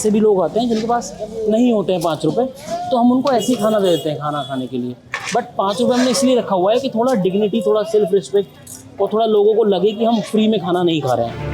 ऐसे भी लोग आते हैं जिनके पास नहीं होते हैं 5 रुपये, तो हम उनको ऐसे ही खाना दे देते हैं खाना खाने के लिए। बट 5 रुपये हमने इसलिए रखा हुआ है कि थोड़ा डिग्निटी, थोड़ा सेल्फ रिस्पेक्ट और थोड़ा लोगों को लगे कि हम फ्री में खाना नहीं खा रहे हैं।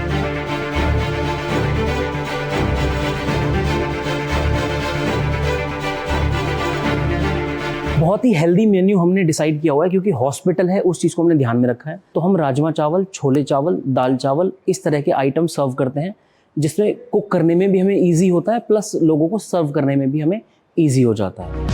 बहुत ही हेल्दी मेन्यू हमने डिसाइड किया हुआ है क्योंकि हॉस्पिटल है, उस चीज़ को हमने ध्यान में रखा है। तो हम राजमा चावल, छोले चावल, दाल चावल इस तरह के आइटम सर्व करते हैं, जिसमें कुक करने में भी हमें ईजी होता है, प्लस लोगों को सर्व करने में भी हमें ईजी हो जाता है।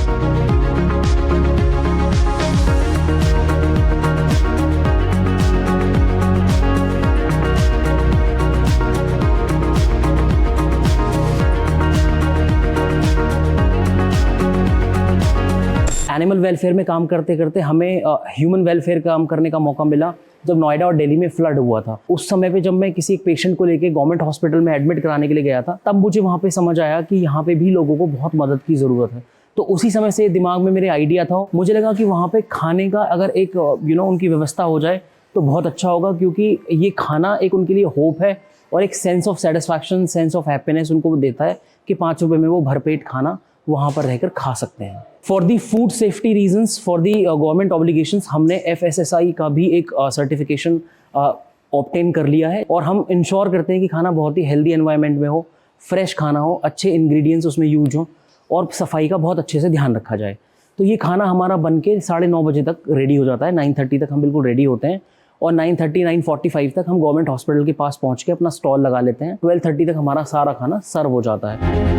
एनिमल वेलफेयर में काम करते करते हमें ह्यूमन वेलफेयर काम करने का मौका मिला जब नोएडा और दिल्ली में फ्लड हुआ था। उस समय पे जब मैं किसी एक पेशेंट को लेके गवर्नमेंट हॉस्पिटल में एडमिट कराने के लिए गया था, तब मुझे वहाँ पे समझ आया कि यहाँ पे भी लोगों को बहुत मदद की ज़रूरत है। तो उसी समय से दिमाग में मेरे आइडिया था, मुझे लगा कि वहाँ पे खाने का अगर एक उनकी व्यवस्था हो जाए तो बहुत अच्छा होगा, क्योंकि ये खाना एक उनके लिए होप है और एक sense of satisfaction, sense of happiness उनको देता है कि 5 रुपये में वो भरपेट खाना वहाँ पर रहकर खा सकते हैं। For the food safety reasons, for the government obligations, हमने FSSAI का भी एक सर्टिफिकेशन ऑब्टेन कर लिया है और हम इंश्योर करते हैं कि खाना बहुत ही हेल्दी एनवायरनमेंट में हो, फ्रेश खाना हो, अच्छे इंग्रेडिएंट्स उसमें यूज हो और सफाई का बहुत अच्छे से ध्यान रखा जाए। तो ये खाना हमारा बन के 9:30 बजे तक रेडी हो जाता है। 9:30 तक हम बिल्कुल रेडी होते हैं और 9:45 तक हम गवर्नमेंट हॉस्पिटल के पास पहुँच के अपना स्टॉल लगा लेते हैं। 12:30 तक हमारा सारा खाना सर्व हो जाता है।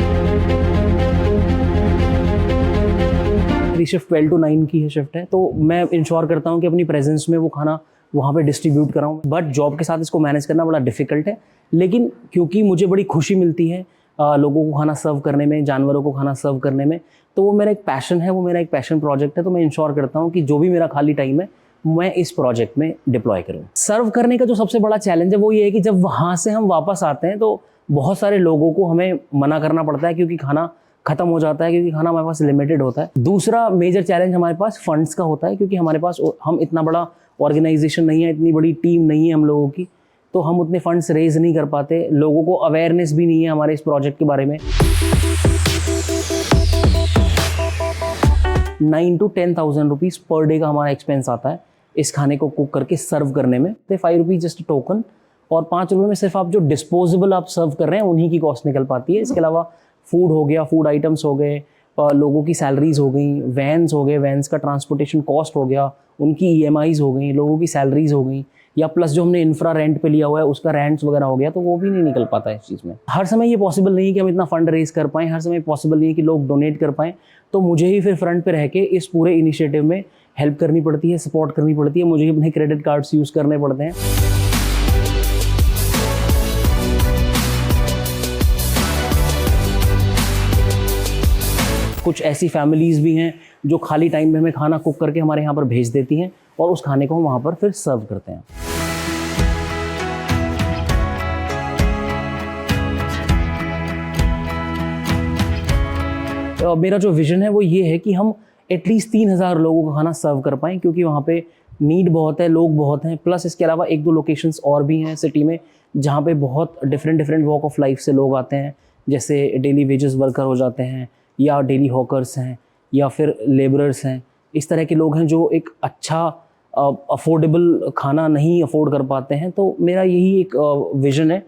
मेरी शिफ्ट 12 to 9 की है शिफ्ट है, तो मैं इंश्योर करता हूँ कि अपनी प्रेजेंस में वो खाना वहाँ पे डिस्ट्रीब्यूट कराऊँ। बट जॉब के साथ इसको मैनेज करना बड़ा डिफिकल्ट है, लेकिन क्योंकि मुझे बड़ी खुशी मिलती है लोगों को खाना सर्व करने में, जानवरों को खाना सर्व करने में, तो वो मेरा एक पैशन है, वो मेरा एक पैशन प्रोजेक्ट है। तो मैं इंश्योर करता हूँ कि जो भी मेरा खाली टाइम है मैं इस प्रोजेक्ट में डिप्लॉय करूँ। सर्व करने का जो सबसे बड़ा चैलेंज है वो ये है कि जब वहाँ से हम वापस आते हैं तो बहुत सारे लोगों को हमें मना करना पड़ता है, क्योंकि खाना खत्म हो जाता है, क्योंकि खाना हमारे पास लिमिटेड होता है। दूसरा मेजर चैलेंज हमारे पास फंड्स का होता है, क्योंकि हमारे पास हम इतना बड़ा ऑर्गेनाइजेशन नहीं है, इतनी बड़ी टीम नहीं है हम लोगों की, तो हम उतने फंड्स रेज नहीं कर पाते। लोगों को अवेयरनेस भी नहीं है हमारे इस प्रोजेक्ट के बारे में। 9 to 10,000 रुपीज़ पर डे का हमारा एक्सपेंस आता है इस खाने को कुक करके सर्व करने में। 5 रुपीज़ जस्ट टोकन, और 5 रुपये में सिर्फ आप जो डिस्पोजेबल आप सर्व कर रहे हैं उन्हीं की कॉस्ट निकल पाती है। इसके अलावा फूड हो गया, फूड आइटम्स हो गए, लोगों की सैलरीज हो गई, वैन्स हो गए, वैन्स का ट्रांसपोर्टेशन कॉस्ट हो गया, उनकी EMIs हो गई, लोगों की सैलरीज हो गई, या प्लस जो हमने इंफ्रा रेंट पे लिया हुआ है उसका रेंट्स वगैरह हो गया, तो वो भी नहीं निकल पाता है इस चीज़ में। हर समय ये पॉसिबल नहीं है कि हम इतना फंड रेज कर पाएँ, हर समय पॉसिबल नहीं है कि लोग डोनेट कर पाएँ, तो मुझे ही फिर फ्रंट पे रह के इस पूरे इनिशिएटिव में हेल्प करनी पड़ती है, सपोर्ट करनी पड़ती है। मुझे ही अपने क्रेडिट कार्ड्स यूज़ करने पड़ते हैं। कुछ ऐसी फैमिलीज़ भी हैं जो खाली टाइम में हमें खाना कुक करके हमारे यहाँ पर भेज देती हैं और उस खाने को हम वहाँ पर फिर सर्व करते हैं। तो मेरा जो विज़न है वो ये है कि हम एटलीस्ट 3,000 लोगों का खाना सर्व कर पाएँ, क्योंकि वहाँ पे नीड बहुत है, लोग बहुत हैं। प्लस इसके अलावा 1-2 लोकेशंस और भी हैं सिटी में जहाँ पे बहुत डिफरेंट वॉक ऑफ लाइफ से लोग आते हैं, जैसे डेली वेजेस वर्कर हो जाते हैं, या डेली हॉकर्स हैं, या फिर लेबरर्स हैं। इस तरह के लोग हैं जो एक अच्छा अफोर्डेबल खाना नहीं अफोर्ड कर पाते हैं। तो मेरा यही एक विज़न है।